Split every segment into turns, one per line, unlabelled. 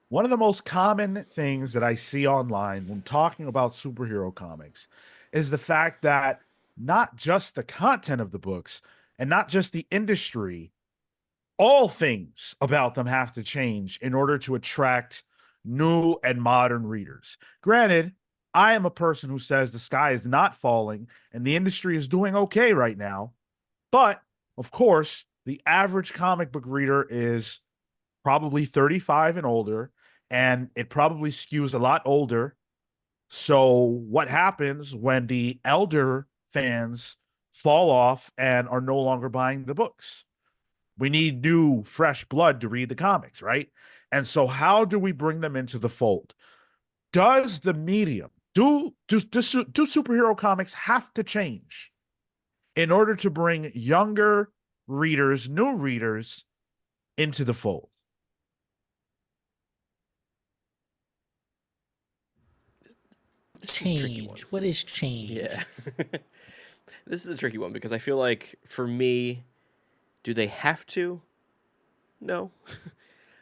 One of the most common things that I see online when talking about superhero comics is the fact that not just the content of the books and not just the industry, all things about them have to change in order to attract new and modern readers. Granted, I am a person who says the sky is not falling and the industry is doing okay right now. But of course, the average comic book reader is probably 35 and older, and it probably skews a lot older. So, what happens when the elder fans fall off and are no longer buying the books? We need new, fresh blood to read the comics, right? And so, how do we bring them into the fold? Does the medium, do superhero comics have to change in order to bring younger readers, new readers into the fold?
This is a tricky one.
Change. What is
Yeah.
change?
This is a tricky one because I feel like for me, do they have to? No.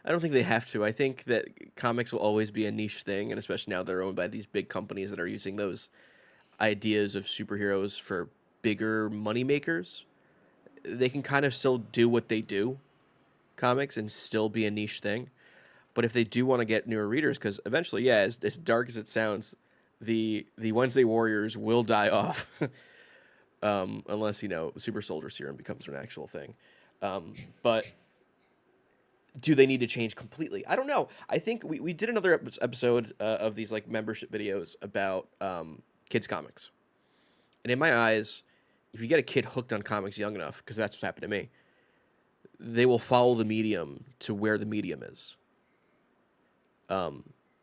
I don't think they have to. I think that comics will always be a niche thing, and especially now they're owned by these big companies that are using those ideas of superheroes for bigger money makers. They can kind of still do what they do, comics, and still be a niche thing. But if they do want to get newer readers, because eventually, yeah, as dark as it sounds, the Wednesday Warriors will die off, unless Super Soldier Serum becomes an actual thing. But do they need to change completely? I don't know. I think we did another episode of these like membership videos about kids comics, and in my eyes, if you get a kid hooked on comics young enough, because that's what happened to me, they will follow the medium to where the medium is. And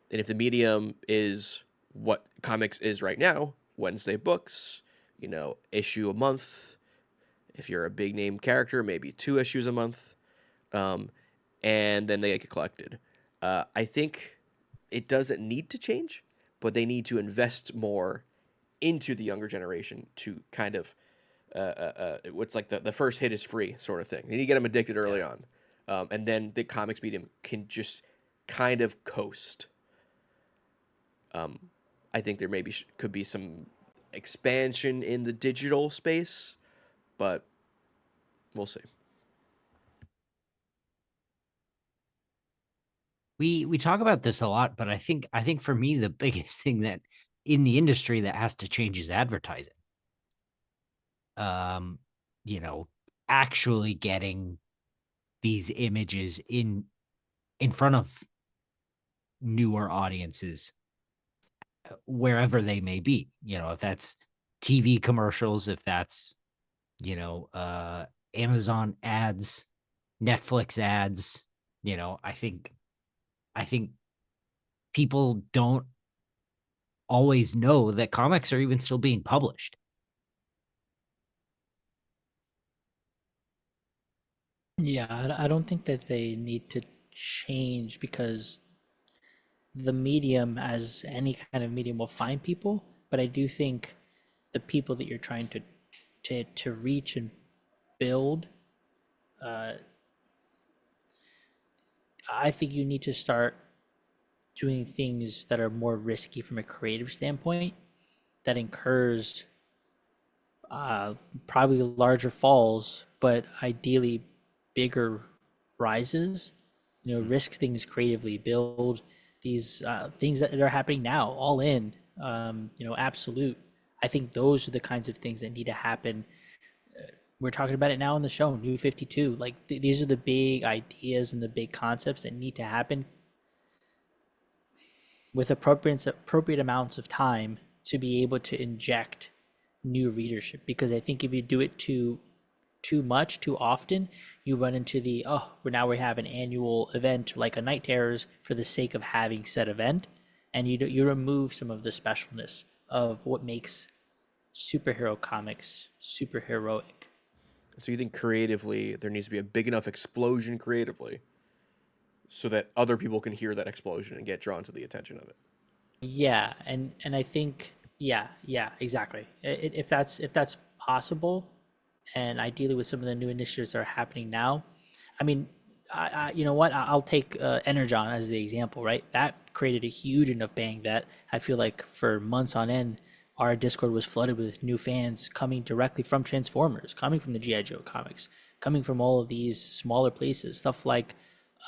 if the medium is what comics is right now, Wednesday books, issue a month. If you're a big name character, maybe 2 issues a month, um, and then they get collected. I think it doesn't need to change, but they need to invest more into the younger generation to kind of what's like the first hit is free sort of thing. They need to get them addicted
Yeah.
early on, and then the comics medium can just kind of coast. I think there maybe could be some expansion in the digital space, but we'll see.
We talk about this a lot, but I think for me the biggest thing that in the industry that has to change is advertising. Um, you know, actually getting these images in front of newer audiences wherever they may be. If that's TV commercials, if that's, Amazon ads, Netflix ads, I think people don't always know that comics are even still being published.
Yeah, I don't think that they need to change because the medium, as any kind of medium, will find people. But I do think the people that you're trying to reach and build, I think you need to start doing things that are more risky from a creative standpoint that incurs probably larger falls, but ideally bigger rises. Risk things creatively, build these things that are happening now, all in. Absolute. I think those are the kinds of things that need to happen. We're talking about it now in the show, New 52. Like these are the big ideas and the big concepts that need to happen with appropriate amounts of time to be able to inject new readership. Because I think if you do it too much too often, you run into the we have an annual event like a Night Terrors for the sake of having said event, and you remove some of the specialness of what makes superhero comics superheroic.
So you think creatively there needs to be a big enough explosion creatively so that other people can hear that explosion and get drawn to the attention of it.
Yeah, and I think yeah, exactly. If that's possible, and ideally with some of the new initiatives that are happening now, I mean, you know what? I'll take Energon as the example, right? That created a huge enough bang that I feel like for months on end, our Discord was flooded with new fans coming directly from Transformers, coming from the GI Joe comics, coming from all of these smaller places, stuff like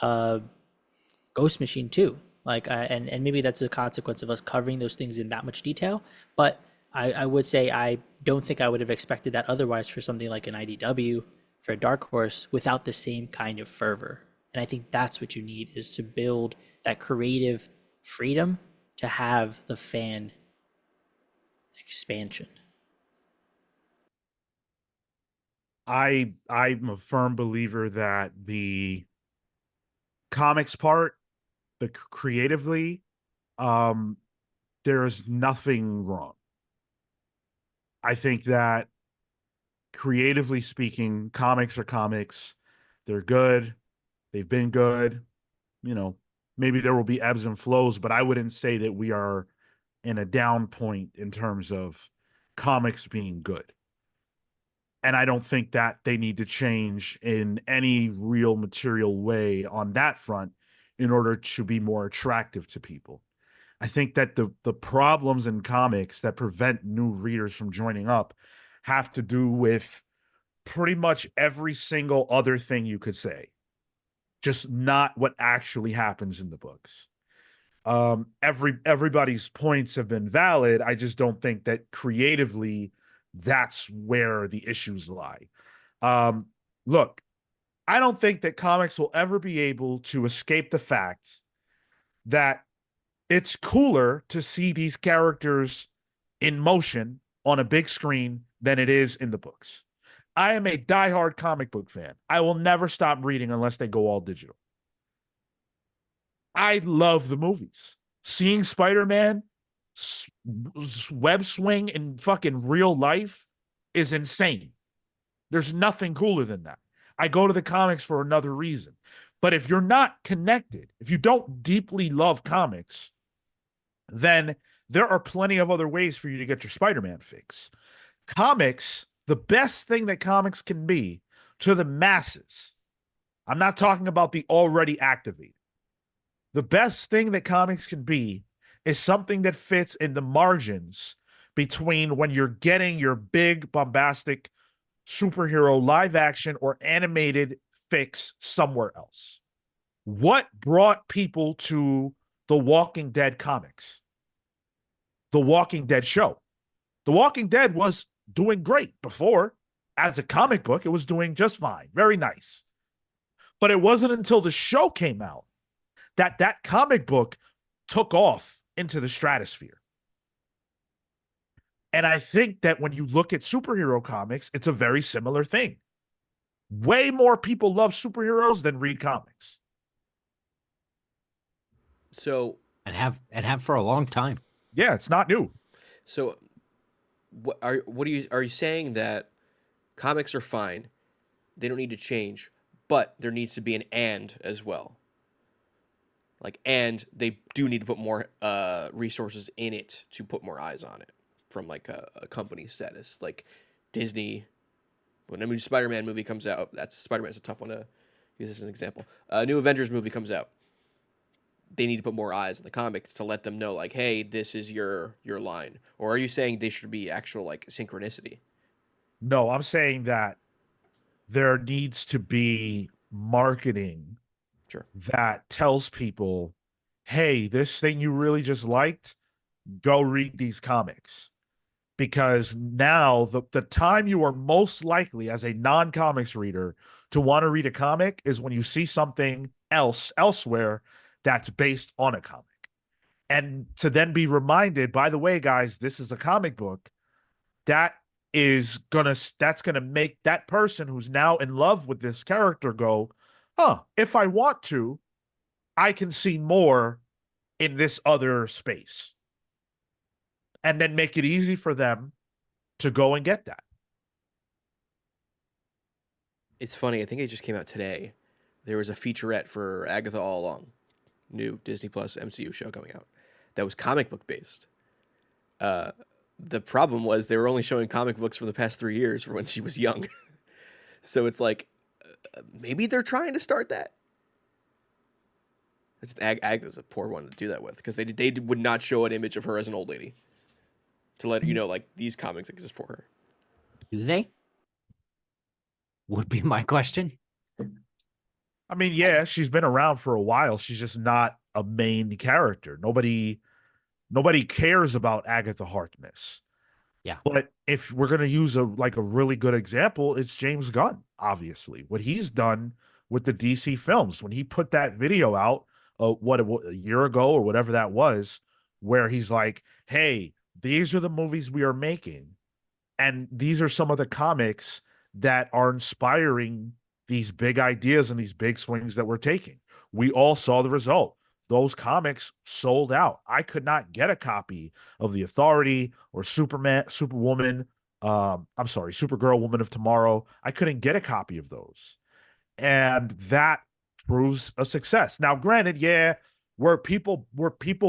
Ghost Machine too. Like, and maybe that's a consequence of us covering those things in that much detail. But I would say I don't think I would have expected that otherwise for something like an IDW, for a Dark Horse, without the same kind of fervor. And I think that's what you need, is to build that creative freedom to have the fan expansion.
I'm a firm believer that the comics part, the creatively, um, there's nothing wrong. I think that creatively speaking, comics are comics. They're good. They've been good. You know, maybe there will be ebbs and flows, but I wouldn't say that we are in a down point in terms of comics being good. And I don't think that they need to change in any real material way on that front in order to be more attractive to people. I think that the problems in comics that prevent new readers from joining up have to do with pretty much every single other thing you could say, just not what actually happens in the books. Everybody's points have been valid. I just don't think that creatively that's where the issues lie. Um, Look, I don't think that comics will ever be able to escape the fact that it's cooler to see these characters in motion on a big screen than it is in the books. I am a diehard comic book fan. I will never stop reading unless they go all digital. I love the movies. Seeing Spider-Man web swing in fucking real life is insane. There's nothing cooler than that. I go to the comics for another reason. But if you're not connected, if you don't deeply love comics, then there are plenty of other ways for you to get your Spider-Man fix. Comics, the best thing that comics can be to the masses, I'm not talking about the already activated. The best thing that comics can be is something that fits in the margins between when you're getting your big, bombastic superhero live action or animated fix somewhere else. What brought people to the Walking Dead comics? The Walking Dead show. The Walking Dead was doing great before. As a comic book, it was doing just fine. Very nice. But it wasn't until the show came out that that comic book took off into the stratosphere. And I think that when you look at superhero comics, it's a very similar thing. Way more people love superheroes than read comics.
So,
and have for a long time.
Yeah, it's not new.
so are you saying that comics are fine, they don't need to change, but there needs to be an and as well? Like, and they do need to put more resources in it to put more eyes on it from like a company status. Like Disney, when a new Spider-Man movie comes out, that's Spider-Man's a tough one to use as an example. A new Avengers movie comes out, they need to put more eyes on the comics to let them know, like, hey, this is your line. Or are you saying they should be actual like synchronicity?
No, I'm saying that there needs to be marketing
Sure.
that tells people, hey, this thing you really just liked, go read these comics. Because now the time you are most likely as a non-comics reader to want to read a comic is when you see something else elsewhere that's based on a comic. And to then be reminded, by the way, guys, this is a comic book, that's gonna make that person who's now in love with this character go, huh, if I want to, I can see more in this other space. And then make it easy for them to go and get that.
It's funny. I think it just came out today. There was a featurette for Agatha All Along, new Disney Plus MCU show coming out, that was comic book based. The problem was they were only showing comic books for the past 3 years for when she was young. So it's like maybe they're trying to start that. Agatha's a poor one to do that with because they would not show an image of her as an old lady to let you know like these comics exist for her.
Do they? Would be my question.
I mean, yeah, she's been around for a while. She's just not a main character. Nobody cares about Agatha Harkness.
Yeah.
But if we're gonna use a really good example, it's James Gunn, obviously. What he's done with the DC films when he put that video out, a year ago or whatever that was, where he's like, "Hey, these are the movies we are making, and these are some of the comics that are inspiring these big ideas and these big swings that we're taking." We all saw the result. Those comics sold out. I could not get a copy of The Authority or Superwoman. I'm sorry, Supergirl, Woman of Tomorrow. I couldn't get a copy of those. And that proves a success. Now, granted, yeah, were people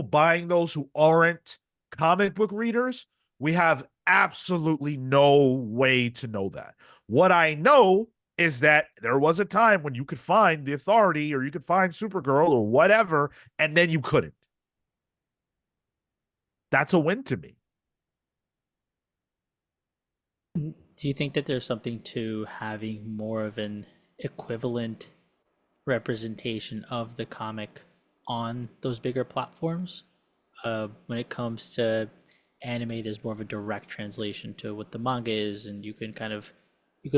buying those who aren't comic book readers? We have absolutely no way to know that. What I know is that there was a time when you could find The Authority or you could find Supergirl or whatever, and then you couldn't. That's a win to me.
Do you think that there's something to having more of an equivalent representation of the comic on those bigger platforms? When it comes to anime, there's more of a direct translation to what the manga is, and you can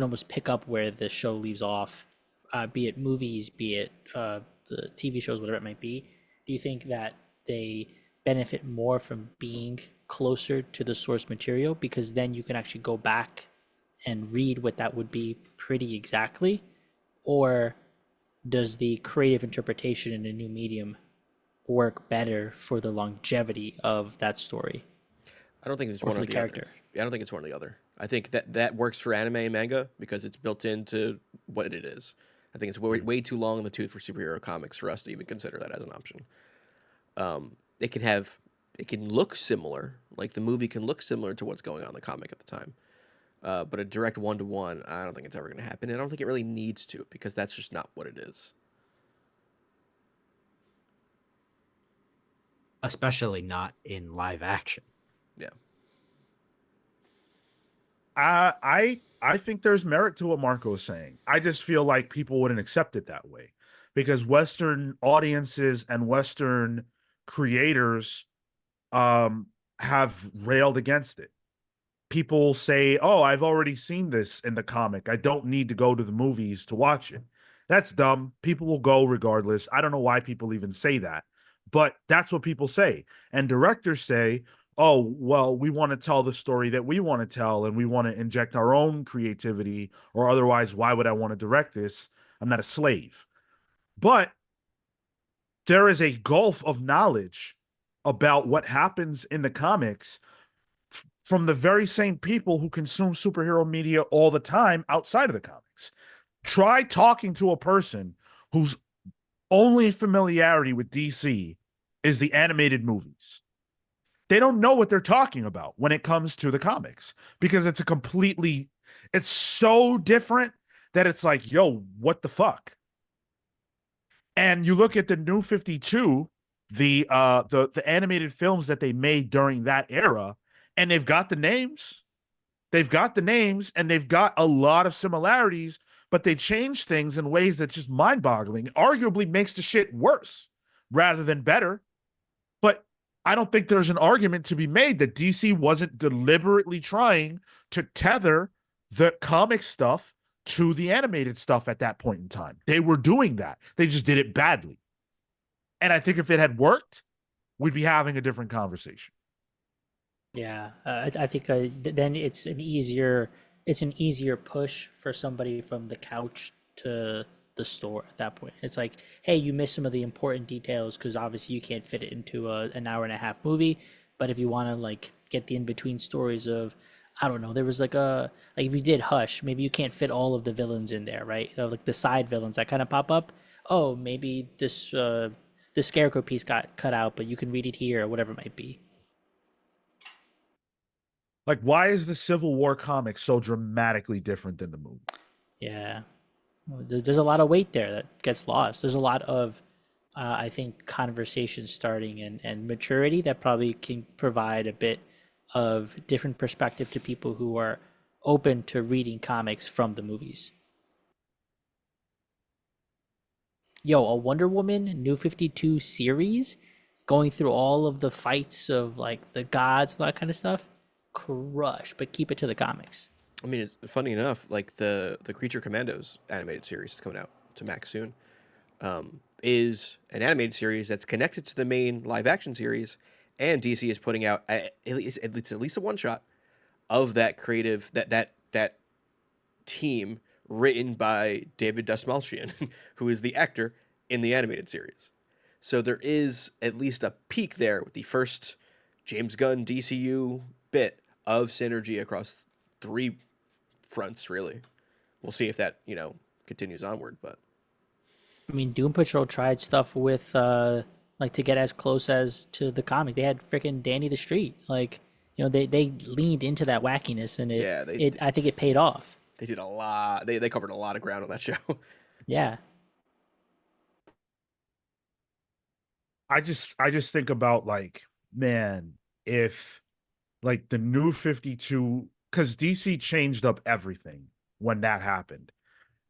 almost pick up where the show leaves off, be it movies, be it the TV shows, whatever it might be. Do you think that they benefit more from being closer to the source material because then you can actually go back and read what that would be pretty exactly? Or does the creative interpretation in a new medium work better for the longevity of that story
I don't think it's
or
one
for
or
the
the
character?
other. I don't think it's one or the other. I think that works for anime and manga because it's built into what it is. I think it's way too long in the tooth for superhero comics for us to even consider that as an option. It can look similar, like the movie can look similar to what's going on in the comic at the time. But a direct one-to-one, I don't think it's ever going to happen. And I don't think it really needs to because that's just not what it is.
Especially not in live action.
Yeah.
I think there's merit to what Marco is saying. I just feel like people wouldn't accept it that way because Western audiences and Western creators um have railed against it. People say, "Oh, I've already seen this in the comic. I don't need to go to the movies to watch it." That's dumb. People will go regardless. I don't know why people even say that, but that's what people say. And directors say, "Oh, well, we want to tell the story that we want to tell and we want to inject our own creativity, or otherwise why would I want to direct this? I'm not a slave." But there is a gulf of knowledge about what happens in the comics from the very same people who consume superhero media all the time outside of the comics. Try talking to a person whose only familiarity with DC is the animated movies. They don't know what they're talking about when it comes to the comics because it's so different that it's like, yo, what the fuck? And you look at the New 52, the animated films that they made during that era, and they've got the names. They've got the names and they've got a lot of similarities, but they change things in ways that's just mind-boggling. Arguably makes the shit worse rather than better. But I don't think there's an argument to be made that DC wasn't deliberately trying to tether the comic stuff to the animated stuff at that point in time. They were doing that. They just did it badly. And I think if it had worked, we'd be having a different conversation.
Yeah, I think then it's an easier push for somebody from the couch to the store at that point. It's like, hey, you missed some of the important details because obviously you can't fit it into an hour and a half movie. But if you want to like get the in between stories of, I don't know, there was like if you did Hush, maybe you can't fit all of the villains in there, right? Like the side villains that kind of pop up. Oh, maybe the Scarecrow piece got cut out, but you can read it here or whatever it might be.
Like, why is the Civil War comic so dramatically different than the movie?
Yeah. There's a lot of weight there that gets lost. There's a lot of I think conversation starting and maturity that probably can provide a bit of different perspective to people who are open to reading comics from the movies. Yo, a Wonder Woman New 52 series going through all of the fights of like the gods, all that kind of stuff. Crush, but keep it to the comics.
I mean, it's funny enough, like the Creature Commandos animated series is coming out to Max soon. Is an animated series that's connected to the main live action series, and DC is putting out at least a one shot of that creative that team written by David Dastmalchian, who is the actor in the animated series. So there is at least a peak there with the first James Gunn DCU bit of synergy across three fronts. Really, we'll see if that continues onward, but.
I mean, Doom Patrol tried stuff with like to get as close as to the comics. They had freaking Danny the Street. Like, they leaned into that wackiness and
Yeah,
I think it paid off.
They did a lot. They covered a lot of ground on that show.
Yeah.
I just think about like, man, if like the new 52, because DC changed up everything when that happened.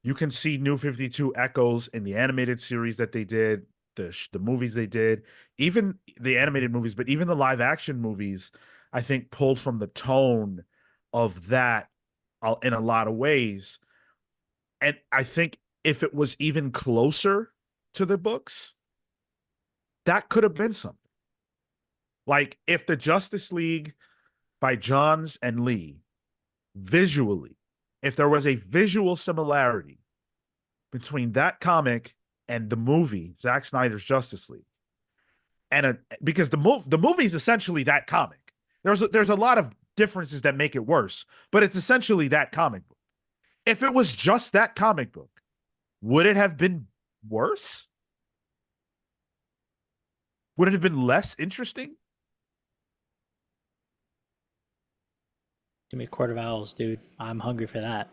You can see New 52 echoes in the animated series that they did, the movies they did, even the animated movies, but even the live action movies, I think pulled from the tone of that in a lot of ways. And I think if it was even closer to the books, that could have been something. Like if the Justice League by Johns and Lee visually, if there was a visual similarity between that comic and the movie, Zack Snyder's Justice League, and because the movie is essentially that comic. There's a lot of differences that make it worse, but it's essentially that comic book. If it was just that comic book, would it have been worse? Would it have been less interesting?
Give me a Court of Owls, dude. I'm hungry for that.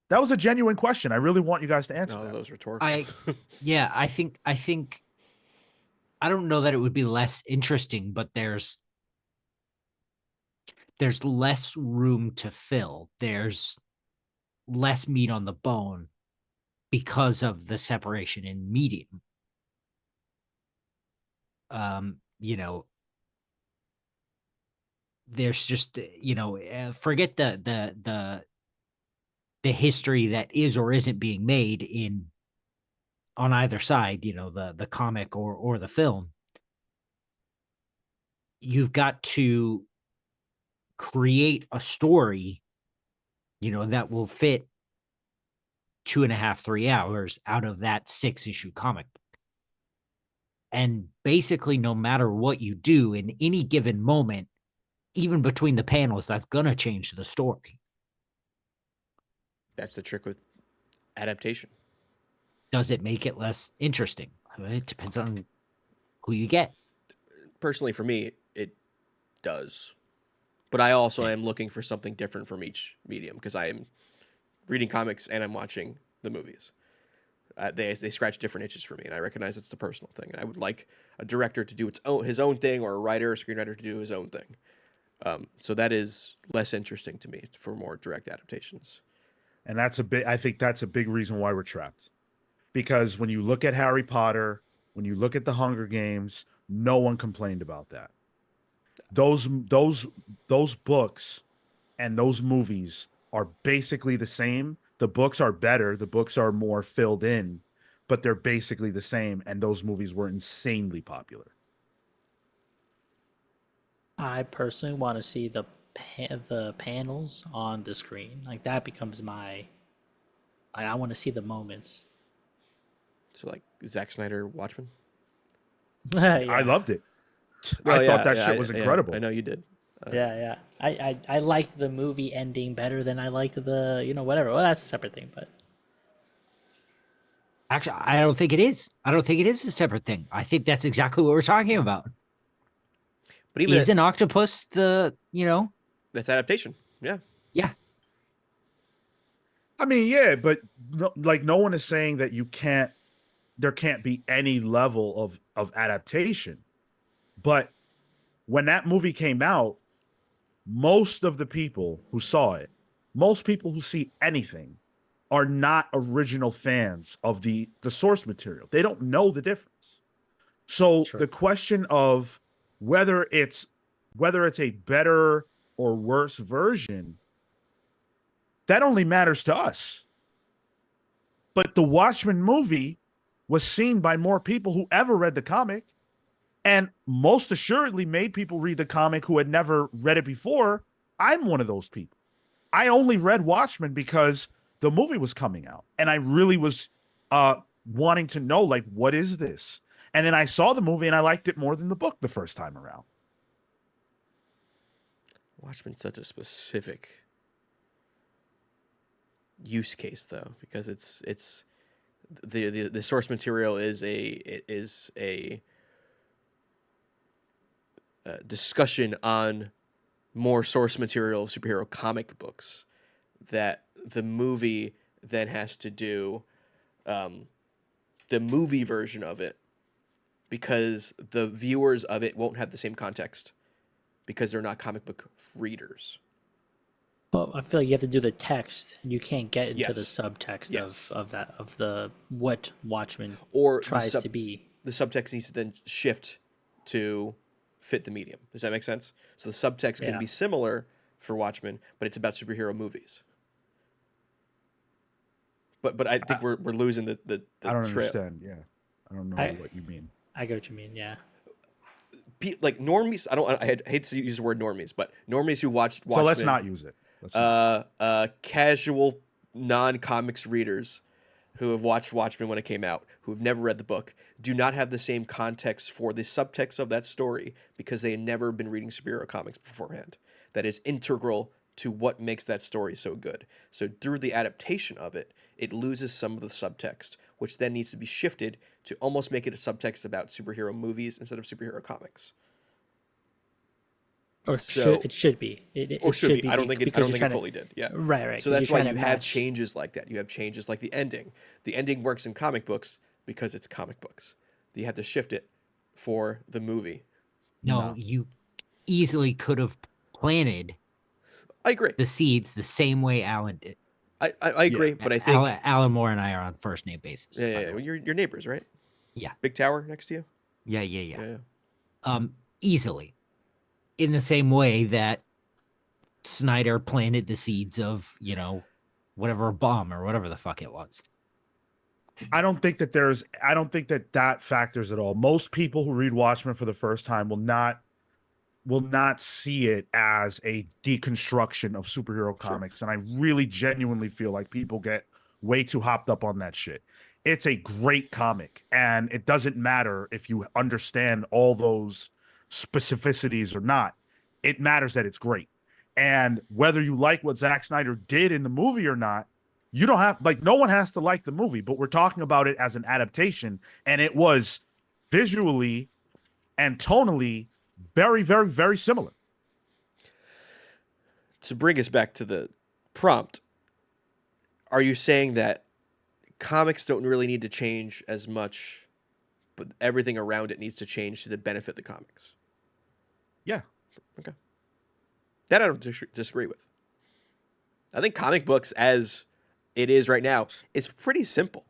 That was a genuine question. I really want you guys to answer
No,
that.
that was rhetorical.
I think I don't know that it would be less interesting, but there's less room to fill. There's less meat on the bone because of the separation in medium. There's just forget the history that is or isn't being made on either side, the comic or the film. You've got to create a story, that will fit 2.5, 3 hours out of that 6-issue comic book. And basically, no matter what you do in any given moment, even between the panels, that's going to change the story.
That's the trick with adaptation.
Does it make it less interesting? It depends on who you get.
Personally, for me, it does. But I also am looking for something different from each medium because I am reading comics and I'm watching the movies. They scratch different itches for me, and I recognize it's the personal thing. And I would like a director to do his own thing, or a writer or screenwriter to do his own thing. So that is less interesting to me for more direct adaptations.
And I think that's a big reason why we're trapped. Because when you look at Harry Potter, when you look at the Hunger Games, no one complained about that. Those books and those movies are basically the same. The books are better, the books are more filled in, but they're basically the same, and those movies were insanely popular.
I personally want to see the panels on the screen. Like that becomes I want to see the moments.
So like Zack Snyder Watchmen?
I
Yeah.
loved it.
Oh,
I thought
yeah,
that shit was incredible.
I know you did.
Yeah. I liked the movie ending better than I liked the, whatever. Well, that's a separate thing, but
Actually, I don't think it is. I don't think it is a separate thing. I think that's exactly what we're talking about.
But even
Is an octopus
that's adaptation. Yeah.
Yeah.
I mean, yeah, but like no one is saying that there can't be any level of adaptation. But when that movie came out, most of the people who saw it, most people who see anything are not original fans of the source material. They don't know the difference. So
Sure.
the question of whether it's whether it's a better or worse version, that only matters to us. But the Watchmen movie was seen by more people who ever read the comic, and most assuredly made people read the comic who had never read it before. I'm one of those people. I only read Watchmen because the movie was coming out, and I really was wanting to know, like, what is this? And then I saw the movie and I liked it more than the book the first time around.
Watchmen's such a specific use case though, because it's the source material is a discussion on more source material superhero comic books that the movie then has to do the movie version of it, because the viewers of it won't have the same context because they're not comic book readers.
Well, I feel like you have to do the text, and you can't get into the
Yes.
subtext
Yes.
of that of the what Watchmen
Or
tries to be.
the subtext needs to then shift to fit the medium. Does that make sense? So the subtext can
Yeah.
be similar for Watchmen, but it's about superhero movies. But I think we're losing the
I don't
trail.
understand. Yeah, I don't know
I-
what you mean.
I get what you mean. Yeah.
Like normies, I hate to use the word normies, but normies who watched Watchmen.
So let's not use it. Let's not.
Casual non-comics readers who have watched Watchmen when it came out, who have never read the book, do not have the same context for the subtext of that story because they had never been reading superhero comics beforehand. That is integral to what makes that story so good. So through the adaptation of it, it loses some of the subtext, which then needs to be shifted to almost make it a subtext about superhero movies instead of superhero comics.
Or
So-
it should be.
Or should be. I don't
bec-
think it, I
because
don't
you're
think it
trying to-
fully did. Yeah.
Right.
So
'cause
that's
you're
why
trying
you
to
have
match-
changes like that. You have changes like the ending. The ending works in comic books because it's comic books. You have to shift it for the movie.
No,
No.
you easily could have planted
I agree.
the seeds the same way Alan did.
I agree, but I think
Alan Moore and I are on first name basis.
yeah,
by
yeah,
the
yeah.
way.
You're neighbors, right?
Yeah.
Big tower next to you.
Yeah.
Yeah.
Easily. In the same way that Snyder planted the seeds of, whatever bomb or whatever the fuck it was.
I don't think that that factors at all. Most people who read Watchmen for the first time will not see it as a deconstruction of superhero comics. And I really genuinely feel like people get way too hopped up on that shit. It's a great comic, and it doesn't matter if you understand all those specificities or not. It matters that it's great. And whether you like what Zack Snyder did in the movie or not, you don't have, like, no one has to like the movie, but we're talking about it as an adaptation, and it was visually and tonally very, very, very similar.
To bring us back to the prompt, are you saying that comics don't really need to change as much, but everything around it needs to change to the benefit the comics?
Yeah.
Okay. That I don't disagree with. I think comic books, as it is right now, is pretty simple.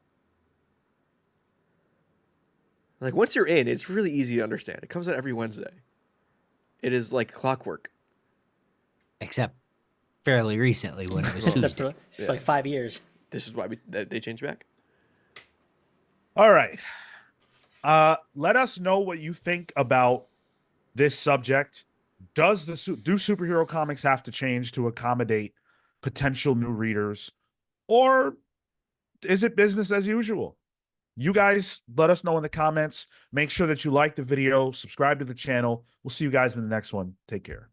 Like, once you're in, it's really easy to understand. It comes out every Wednesday. It is like clockwork.
Except fairly recently when it was
Except
Tuesday.
for like 5 years.
This is why they changed back.
All right. Let us know what you think about this subject. Do superhero comics have to change to accommodate potential new readers, or is it business as usual? You guys let us know in the comments. Make sure that you like the video, subscribe to the channel. We'll see you guys in the next one. Take care.